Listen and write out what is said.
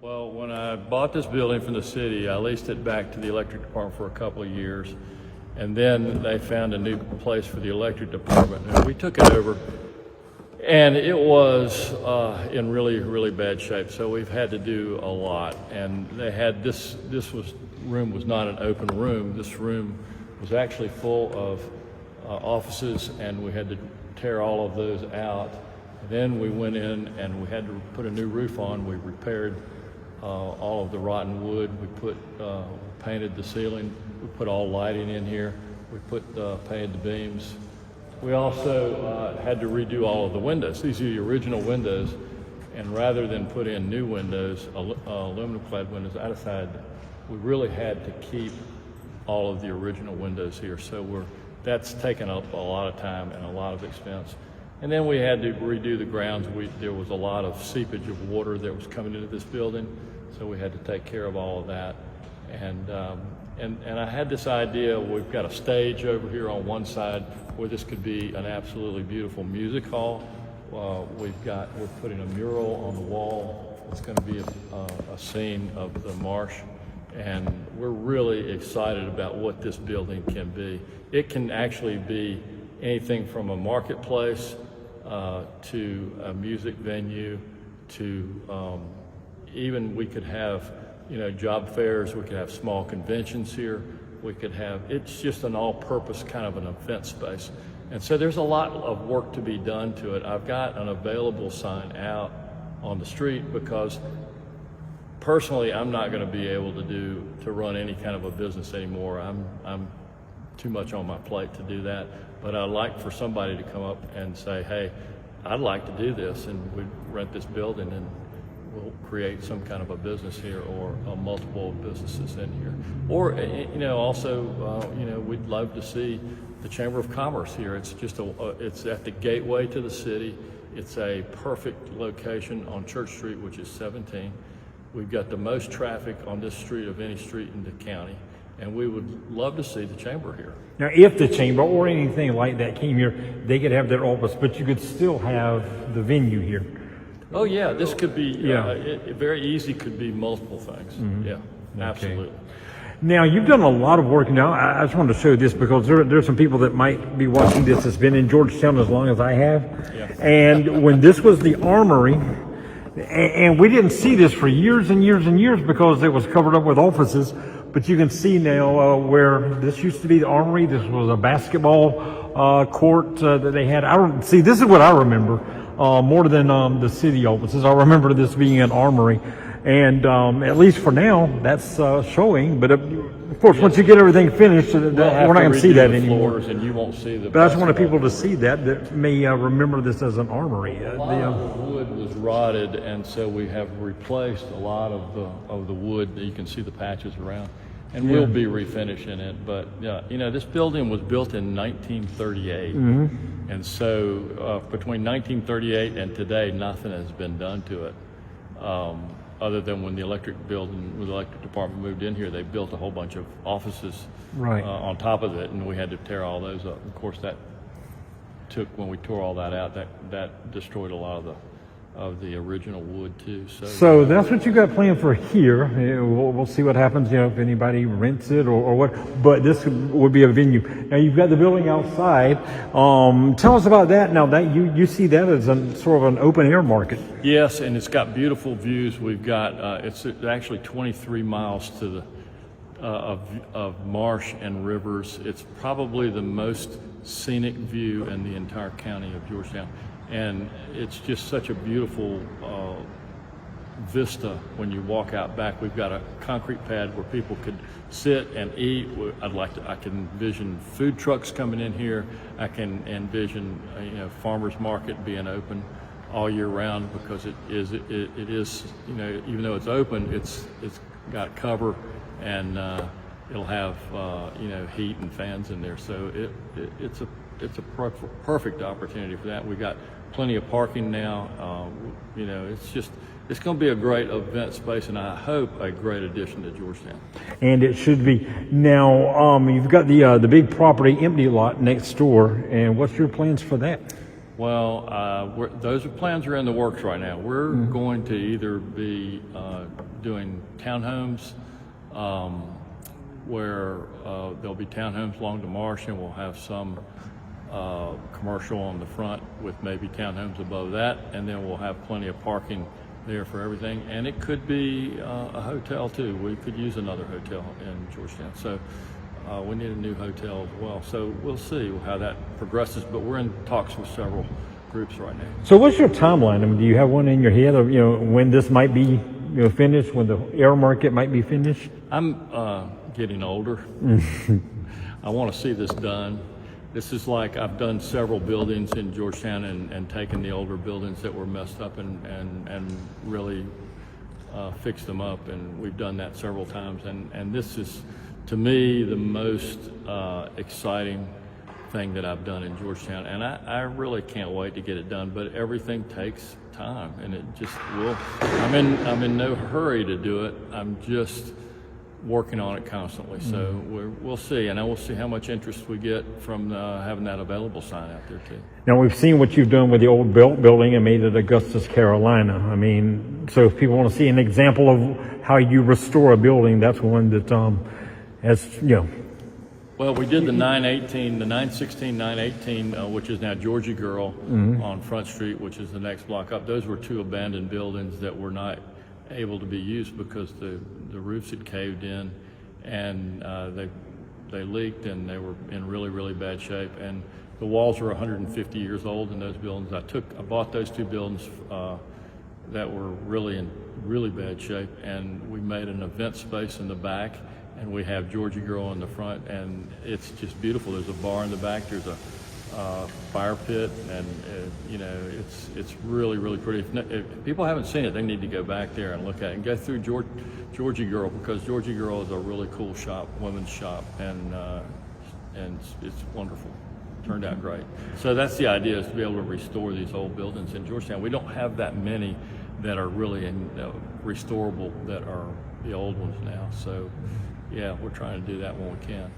Well, when I bought this building from the city, I leased it back to the electric department for a couple of years. And then they found a new place for the electric department, and we took it over. And it was in really, really bad shape. So we've had to do a lot. And they had room was not an open room. This room was actually full of offices, and we had to tear all of those out. Then we went in and we had to put a new roof on. We repaired all of the rotten wood. We painted the ceiling. We put all lighting in here. We painted the beams. We also had to redo all of the windows. These are the original windows, and rather than put in new windows, aluminum clad windows, I decided we really had to keep all of the original windows here. So that's taken up a lot of time and a lot of expense. And then we had to redo the grounds. There was a lot of seepage of water that was coming into this building, so we had to take care of all of that. And I had this idea, we've got a stage over here on one side where this could be an absolutely beautiful music hall. We're putting a mural on the wall. It's going to be a scene of the marsh. And we're really excited about what this building can be. It can actually be anything from a marketplace to a music venue to even we could have job fairs. We could have small conventions here. It's just an all-purpose kind of an event space. And so there's a lot of work to be done to it. I've got an available sign out on the street because personally I'm not going to be able to run any kind of a business anymore. I'm too much on my plate to do that. But I'd like for somebody to come up and say, hey, I'd like to do this, and we rent this building and we'll create some kind of a business here, or multiple businesses in here. Or also we'd love to see the Chamber of Commerce here. It's just it's at the gateway to the city. It's a perfect location on Church Street, which is 17. We've got the most traffic on this street of any street in the county, and we would love to see the chamber here. Now, if the chamber or anything like that came here, they could have their office, but you could still have the venue here. Oh yeah, this could be very easy. Could be multiple things. Mm-hmm. Yeah, absolutely. Now, you've done a lot of work. Now, I just wanted to show this because there's some people that might be watching this that's been in Georgetown as long as I have. Yeah. And when this was the armory, and we didn't see this for years and years and years because it was covered up with offices. But you can see now where this used to be the armory. This was a basketball court that they had. This is what I remember more than the city offices. I remember this being an armory. And at least for now, that's showing. But of course, once you get everything finished, we're not going to see that anymore. And you won't see the. But I just wanted people to see that may remember this as an armory. A lot of the wood was rotted, and so we have replaced a lot of the wood. You can see the patches around, and we'll be refinishing it. But this building was built in 1938, and so between 1938 and today, nothing has been done to it. Other than when the electric department moved in here, they built a whole bunch of offices on top of it, and we had to tear all those up. Of course, when we tore all that out, that destroyed a lot of the original wood too. So that's what you got planned for here. We'll see what happens, if anybody rents it or what. But this would be a venue. Now you've got the building outside. Tell us about that. Now that you see that as sort of an open air market. Yes, and it's got beautiful views. We've got it's actually 23 miles to the of marsh and rivers. It's probably the most scenic view in the entire county of Georgetown. And it's just such a beautiful vista when you walk out back. We've got a concrete pad where people could sit and eat. I can envision food trucks coming in here. I can envision farmers market being open all year round because it is even though it's open, it's got cover and it'll have heat and fans in there. So it's a perfect opportunity for that. We've got plenty of parking now. It's going to be a great event space, and I hope a great addition to Georgetown. And it should be. Now, you've got the big property empty lot next door, and what's your plans for that? Well, those plans are in the works right now. We're going to either be doing townhomes, where there'll be townhomes along the marsh, and we'll have some commercial on the front with maybe townhomes above that, and then we'll have plenty of parking there for everything. And it could be a hotel too. We could use another hotel in Georgetown. So we need a new hotel as well. So we'll see how that progresses, but we're in talks with several groups right now. So what's your timeline? I mean, do you have one in your head of, when this might be, finished, when the air market might be finished? I'm getting older. I want to see this done. This is like I've done several buildings in Georgetown and taken the older buildings that were messed up and really fixed them up, and we've done that several times. And this is, to me, the most exciting thing that I've done in Georgetown, and I really can't wait to get it done. But everything takes time, and it just will. I'm in no hurry to do it. I'm just working on it constantly. So we'll see, and I will see how much interest we get from having that available sign out there too. Now, we've seen what you've done with the old Belt building and made it Augusta, Carolina. I mean, so if people want to see an example of how you restore a building, that's one that has, Well, we did the 916, 918, which is now Georgie Girl on Front Street, which is the next block up. Those were two abandoned buildings that were not able to be used because the roofs had caved in, and they leaked, and they were in really, really bad shape. And the walls were 150 years old in those buildings. I bought those two buildings that were really in really bad shape, and we made an event space in the back, and we have Georgie Girl in the front, and it's just beautiful. There's a bar in the back. There's a fire pit, and it's really, really pretty. If people haven't seen it, they need to go back there and look at it and go through Georgie Girl, because Georgie Girl is a really cool shop, women's shop, and it's wonderful. Turned out great. So that's the idea, is to be able to restore these old buildings in Georgetown. We don't have that many that are really restorable that are the old ones now. So yeah, we're trying to do that when we can.